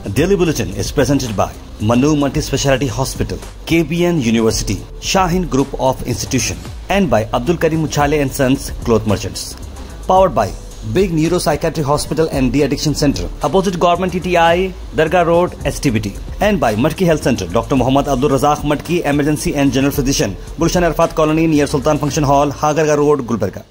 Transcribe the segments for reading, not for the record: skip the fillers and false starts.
Daily Bulletin is presented by Manu Multi-Speciality Hospital, KBN University, Shaheen Group of Institution, and by Abdul Karim Uchale and Sons Cloth Merchants. Powered by Big Neuropsychiatric Hospital and De-Addiction Center, opposite Government TTI, Dargah Road, STBT, and by Matki Health Center, Dr. Muhammad Abdul Razak Matki, Emergency and General Physician, Gulshan Arfat Colony near Sultan Function Hall, Hagarga Road, Gulbarga.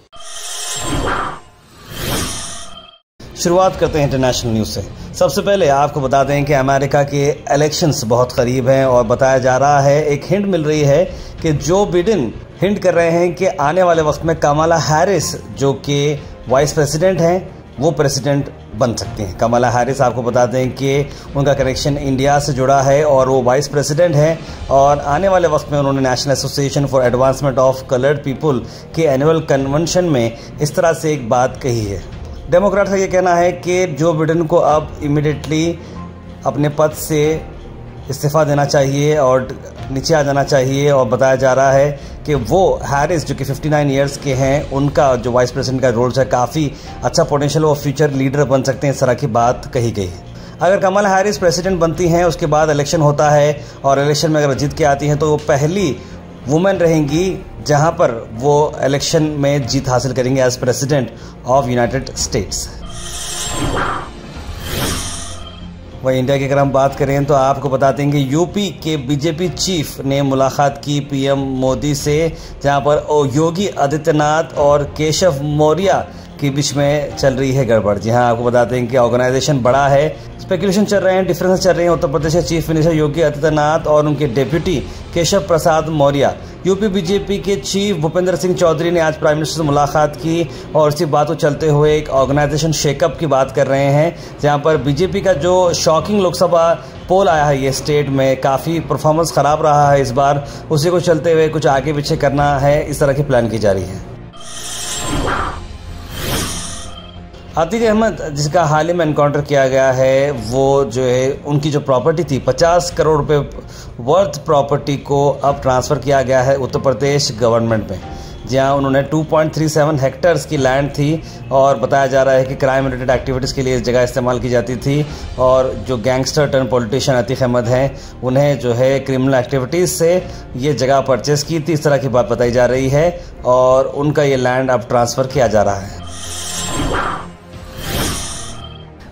शुरुआत करते हैं international news से। सबसे पहले आपको बता दें कि अमेरिका के इलेक्शंस बहुत करीब हैं और बताया जा रहा है, एक हिंट मिल रही है कि जो बिडेन हिंट कर रहे हैं कि आने वाले वक्त में कमला हैरिस जो कि वाइस प्रेसिडेंट हैं वो प्रेसिडेंट बन सकती हैं। कमला हैरिस आपको बता दें कि उनका कनेक्शन इंडिया से जुड़ा है और वो वाइस प्रेसिडेंट हैं और आने वाले वक्त में उन्होंने national association for advancement of coloured people के एनुअल कन्वेंशन में इस तरह से एक बात कही है। डेमोक्रेट का ये कहना है कि जो बिडेन को अब इमीडिएटली अपने पद से इस्तीफ़ा देना चाहिए और नीचे आ जाना चाहिए और बताया जा रहा है कि वो हैरिस जो कि 59 इयर्स के हैं, उनका जो वाइस प्रेसिडेंट का रोल है काफ़ी अच्छा पोटेंशियल और फ्यूचर लीडर बन सकते हैं, इस तरह की बात कही गई है। अगर कमला हैरिस प्रेसिडेंट बनती हैं, उसके बाद इलेक्शन होता है और इलेक्शन में अगर जीत के आती हैं तो वो पहली वुमेन रहेंगी जहां पर वो इलेक्शन में जीत हासिल करेंगे as president of United States. वही इंडिया की अगर हम बात करें तो आपको बताते हैं कि यूपी के बीजेपी चीफ ने मुलाकात की पीएम मोदी से, जहां पर योगी आदित्यनाथ और केशव मौर्य के बीच में चल रही है गड़बड़। जी हाँ, आपको बताते हैं कि ऑर्गेनाइजेशन बड़ा है, स्पेकुलेशन चल रहे हैं, डिफरेंस चल रहे हैं। उत्तर प्रदेश के चीफ मिनिस्टर योगी आदित्यनाथ और उनके deputy Keshav Prasad Maurya, UP BJP के चीफ भूपेंद्र सिंह चौधरी ने आज प्राइम मिनिस्टर से मुलाकात की और इसी बात को चलते हुए एक ऑर्गेनाइजेशन शेकअप की बात कर रहे हैं, जहां पर बीजेपी का जो शॉकिंग लोकसभा पोल आया है ये स्टेट में, काफ़ी परफॉर्मेंस ख़राब रहा है इस बार, उसी को चलते हुए कुछ आगे पीछे करना है, इस तरह की प्लान की जा रही है। आतिक अहमद जिसका हाल ही में एनकाउंटर किया गया है, वो जो है उनकी जो प्रॉपर्टी थी 50 करोड़ रुपए वर्थ प्रॉपर्टी को अब ट्रांसफ़र किया गया है उत्तर प्रदेश गवर्नमेंट में, जहां उन्होंने 2.37 हेक्टर्स की लैंड थी और बताया जा रहा है कि क्राइम रिलेटेड एक्टिविटीज़ के लिए इस जगह इस्तेमाल की जाती थी और जो gangster turn politician Atiq Ahmed हैं उन्हें जो है क्रिमिनल एक्टिविटीज़ से ये जगह परचेज़ की थी, इस तरह की बात बताई जा रही है और उनका ये लैंड अब ट्रांसफ़र किया जा रहा है।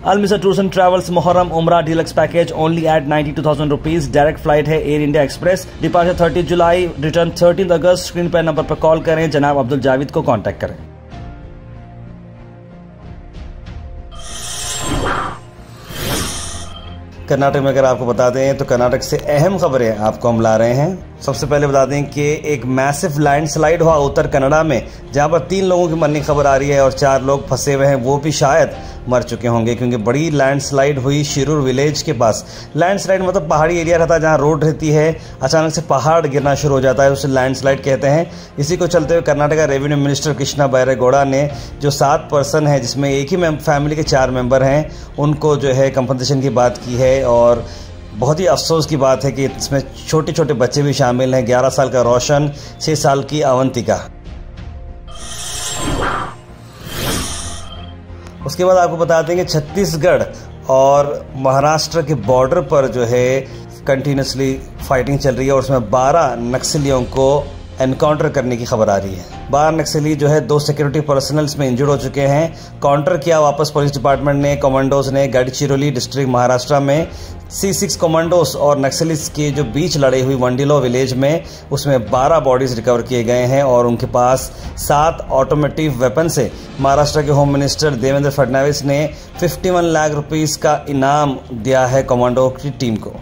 Al-Misr Tours and Travels Muharram Umrah Deluxe Package only at 92,000 rupees. Direct flight है एयर इंडिया एक्सप्रेस। डिपार्चर 30 जुलाई, रिटर्न 13 अगस्त। स्क्रीन पर नंबर पर कॉल करें, जनाब अब्दुल जावेद को कांटेक्ट करें। कर्नाटक में अगर आपको बता दें तो कर्नाटक से अहम खबरें आपको हम ला रहे हैं। सबसे पहले बता दें कि एक मैसिव लैंडस्लाइड हुआ उत्तर कन्नड़ा में, जहां पर 3 लोगों की मरने की खबर आ रही है और 4 लोग फंसे हुए हैं, वो भी शायद मर चुके होंगे क्योंकि बड़ी लैंडस्लाइड हुई शिरूर विलेज के पास। लैंडस्लाइड मतलब पहाड़ी एरिया रहता है जहां रोड रहती है, अचानक से पहाड़ गिरना शुरू हो जाता है, उसे लैंडस्लाइड कहते हैं। इसी को चलते हुए कर्नाटक का रेवेन्यू मिनिस्टर कृष्णा बैरेगौड़ा ने जो 7 पर्सन है जिसमें एक ही फैमिली के 4 मेंबर हैं, उनको जो है कंपनसेशन की बात की है और बहुत ही अफसोस की बात है कि इसमें छोटे छोटे बच्चे भी शामिल हैं। 11 साल का रोशन, 6 साल की अवंतिका। उसके बाद आपको बता दें कि छत्तीसगढ़ और महाराष्ट्र के बॉर्डर पर जो है कंटिन्यूसली फाइटिंग चल रही है और उसमें 12 नक्सलियों को एनकाउंटर करने की खबर आ रही है। 12 नक्सली जो है 2 सिक्योरिटी पर्सनल्स में इंजर्ड हो चुके हैं। काउंटर किया वापस पुलिस डिपार्टमेंट ने, कमांडोज ने। गढ़चिरौली डिस्ट्रिक्ट महाराष्ट्र में C6 कमांडोज और नक्सलिस्ट के जो बीच लड़ाई हुई वंडिलो विलेज में, उसमें 12 बॉडीज रिकवर किए गए हैं और उनके पास 7 ऑटोमेटिव वेपन से महाराष्ट्र के होम मिनिस्टर देवेंद्र फडणवीस ने 51 लाख रुपीस का इनाम दिया है कमांडो की टीम को।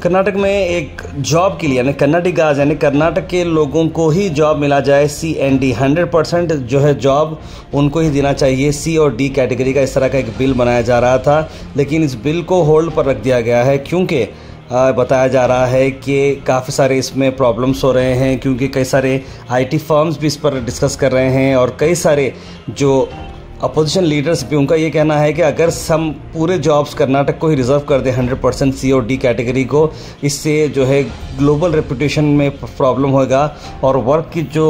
कर्नाटक में एक जॉब के लिए यानी कर्नाटिकाज यानी कर्नाटक के लोगों को ही जॉब मिला जाए, CND 100% जो है जॉब उनको ही देना चाहिए, C और D कैटेगरी का। इस तरह का एक बिल बनाया जा रहा था, लेकिन इस बिल को होल्ड पर रख दिया गया है क्योंकि बताया जा रहा है कि काफ़ी सारे इसमें प्रॉब्लम्स हो रहे हैं, क्योंकि कई सारे IT फर्म्स भी इस पर डिस्कस कर रहे हैं और कई सारे जो अपोजिशन लीडर्स भी, उनका ये कहना है कि अगर हम पूरे जॉब्स कर्नाटक को ही रिजर्व कर दें 100% C और D कैटेगरी को, इससे जो है ग्लोबल रेपुटेशन में प्रॉब्लम होगा और वर्क की जो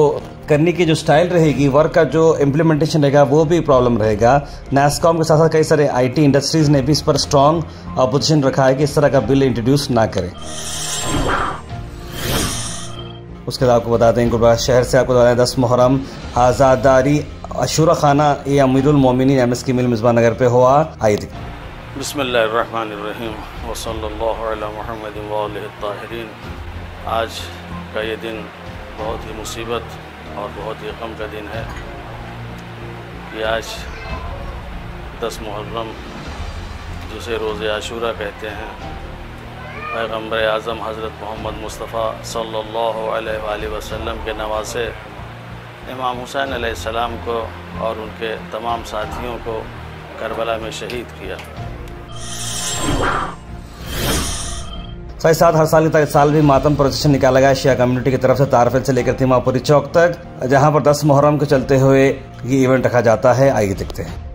करने की जो स्टाइल रहेगी, वर्क का जो इम्प्लीमेंटेशन रहेगा, वो भी प्रॉब्लम रहेगा। NASSCOM के साथ साथ कई सारे IT इंडस्ट्रीज़ ने भी इस पर स्ट्रॉन्ग अपोजिशन रखा है कि इस तरह का बिल इंट्रोड्यूस ना करें। उसके बाद आपको बता दें गुलबर्गा शहर से आपको बता दें 10 मुहर्रम आज़ादारी अशूरा खाना ए अमीरुल मोमिनीन MS की मिल मिसबा नगर पे हुआ। आइए बिस्मिल्लाहिर्रहमानिर्रहीम व सल्लल्लाहु अला मुहम्मद व आलिहि ताहिरीन। आज का ये दिन बहुत ही मुसीबत और बहुत ही गम का दिन है कि आज 10 मुहर्रम जिसे रोज़े आशूरा कहते हैं, पैगम्बर आज़म हज़रत मोहम्मद मुस्तफ़ा सल्लल्लाहु अलैहि वसल्लम के नवासे इमाम हुसैन अलैहिस्सलाम को और उनके तमाम साथियों को करबला में शहीद किया। साथ ही साथ हर साल की साल भी मातम प्रोसेशन निकाला गया शिया कम्युनिटी की तरफ से तारफेल से लेकर तिमापुरी चौक तक, जहां पर 10 मुहर्रम को चलते हुए ये इवेंट रखा जाता है। आइए देखते हैं।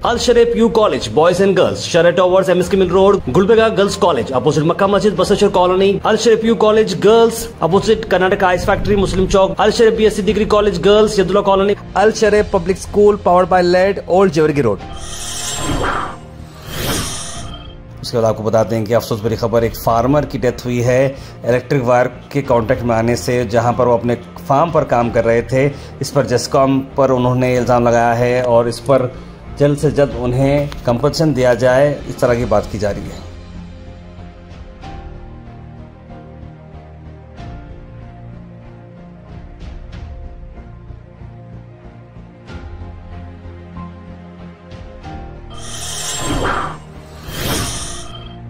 Al Sharif U college boys and girls, शरह towers, MS mill road, Gulbarga girls college opposite Mecca Masjid, Basaveshwar colony. Al Sharif U college girls opposite Karnataka ice factory, Muslim Chowk. Al Sharif BSc degree college girls, Yadulla colony. Al Sharif public school powered by lead, old Jewargi road. उसके बाद आपको बताते हैं कि अफसोस भरी खबर, एक फार्मर की डेथ हुई है इलेक्ट्रिक वायर के कांटेक्ट में आने से, जहां पर वो अपने फार्म पर काम कर रहे थे। इस पर जेस्कॉम पर उन्होंने इल्ज़ाम लगाया है और इस पर जल्द से जल्द उन्हें कंपनसेशन दिया जाए, इस तरह की बात की जा रही है।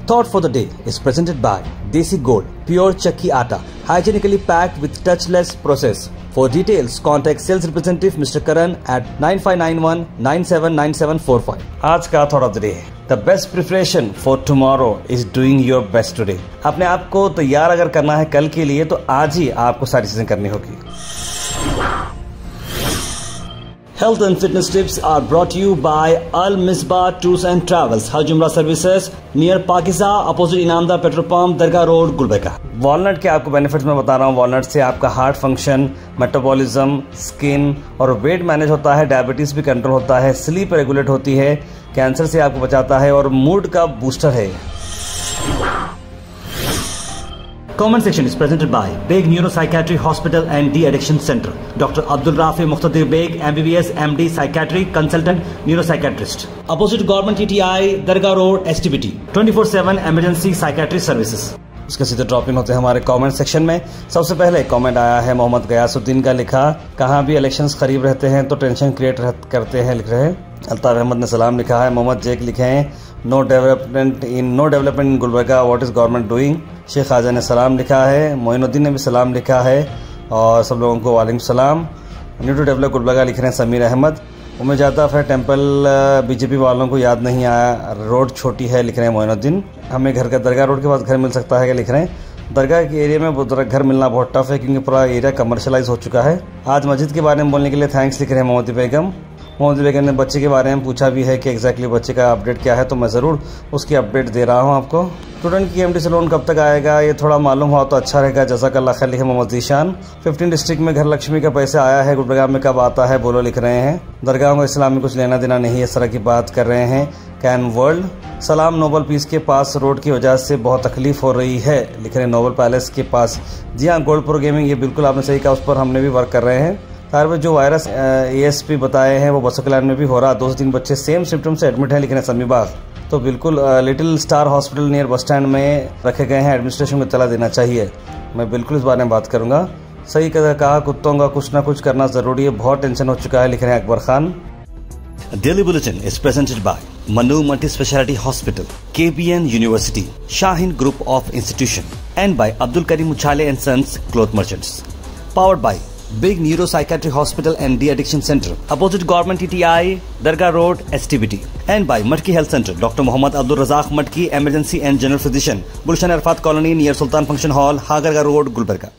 Thought for the day is presented by Desi Gold, pure Chakki Atta, hygienically packed with touchless process. For details, contact sales representative Mr. Karan at 9591979745. आज का Thought of the Day है, The best preparation for tomorrow is doing your best today. अपने आप को तैयार अगर करना है कल के लिए, तो आज ही आपको सारी चीजें करनी होगी। Health and fitness tips are brought to you by Al Misbah Tours and Travels, Hajj Umrah Services, near Pakiza, opposite Inamda Petrol Pump, Dargah Road, Gulbarga. Walnut के आपको बेनिफिट्स मैं बता रहा हूँ। वॉलनट से आपका हार्ट फंक्शन, मेटाबॉलिज्म, स्किन और weight manage होता है, डायबिटीज भी कंट्रोल होता है, स्लीप रेगुलेट होती है, कैंसर से आपको बचाता है और मूड का बूस्टर है। Comment section is presented by Beg Neuropsychiatry Hospital and De-Addiction Center. Dr. Abdul Rafi Muqtadir Beg, MBBS, MD, Psychiatry, Consultant, Neuropsychiatrist. Opposite Government TTI, Dargah Road, STBT. 24/7 Emergency Psychiatry Services. उसके सीधे drop in होते हैं हमारे comment section में। सबसे पहले comment आया है मोहम्मद गयासुद्दीन का, लिखा कहाँ भी इलेक्शंस करीब रहते हैं तो टेंशन क्रिएट करते हैं, लिख रहे हैं। अल्ताफ अहमद ने सलाम लिखा है। मोहम्मद जेक लिखे हैं no development in Gulbarga, what is government doing. Sheikh Khaja ने सलाम लिखा है। मोइनुद्दीन ने भी सलाम लिखा है और सब लोगों को वालेकुम सलाम। न्यू टू डेवलप गुलबर्गा लिख रहे हैं समीर अहमद। उम्मीद जाताफ है टेम्पल BJP वालों को याद नहीं आया, रोड छोटी है, लिख रहे हैं मोइनुद्दीन। हमें घर का दरगाह रोड के पास घर मिल सकता है क्या, लिख रहे हैं। दरगाह के एरिया में घर मिलना बहुत टफ है क्योंकि पूरा एरिया कमर्शलाइज हो चुका है। आज मस्जिद के बारे में बोलने के लिए थैंक्स, लिख रहे हैं मोहम्मदी बेगम। मोहम्मदी बेगम ने बच्चे के बारे में पूछा भी है कि एग्जैक्टली बच्चे का अपडेट क्या है, तो मैं ज़रूर उसकी अपडेट दे रहा हूँ आपको। स्टूडेंट की MT से लोन कब तक आएगा, ये थोड़ा मालूम हुआ तो अच्छा रहेगा। जज़ाकल्लाह खैर, लिखे मोहम्मद जीशान। 15 डिस्ट्रिक्ट में घर लक्ष्मी का पैसा आया है, गुलबर्गा में कब आता है बोलो, लिख रहे हैं। दरगाह को इस्लाम में कुछ लेना देना नहीं, इस तरह की बात कर रहे हैं। कैन वर्ल्ड सलाम, नोबल पीस के पास रोड की वजह से बहुत तकलीफ हो रही है, लिख रहे हैं नोबल पैलेस के पास। जी हाँ, गोल्ड प्रो गेमिंग, ये बिल्कुल आपने सही कहा, उस पर हमने भी वर्क कर रहे हैं। तार में जो वायरस ASP बताए हैं वो बसोकलान में भी हो रहा। 2 से 3 बच्चे सेम सिम्टम से एडमिट हैं, लिख रहे हैं समी बाग। तो बिल्कुल little star hospital near bus stand में रखे गए हैं, एडमिनिस्ट्रेशन को इत्तला देना चाहिए। मैं बिल्कुल इस बारे में बात करूंगा। सही कहा, कुत्तों का कुछ ना कुछ करना जरूरी है, बहुत टेंशन हो चुका है, लिख रहे हैं Akbar Khan. Daily bulletin is presented by Manu Multi-Speciality Hospital, KBN University, Shaheen Group of Institution, and by Abdul Karim Uchale and Sons Cloth Merchants. Powered by Big Neuropsychiatry Hospital and De-Addiction Center, opposite Government TTI, Dargah Road, STBT. And by Matki Health Center, Dr. Mohammad Abdul Razak Matki, Emergency and General Physician, Gulshan Arfat Colony near Sultan Function Hall, Hagarga Road, Gulbarga.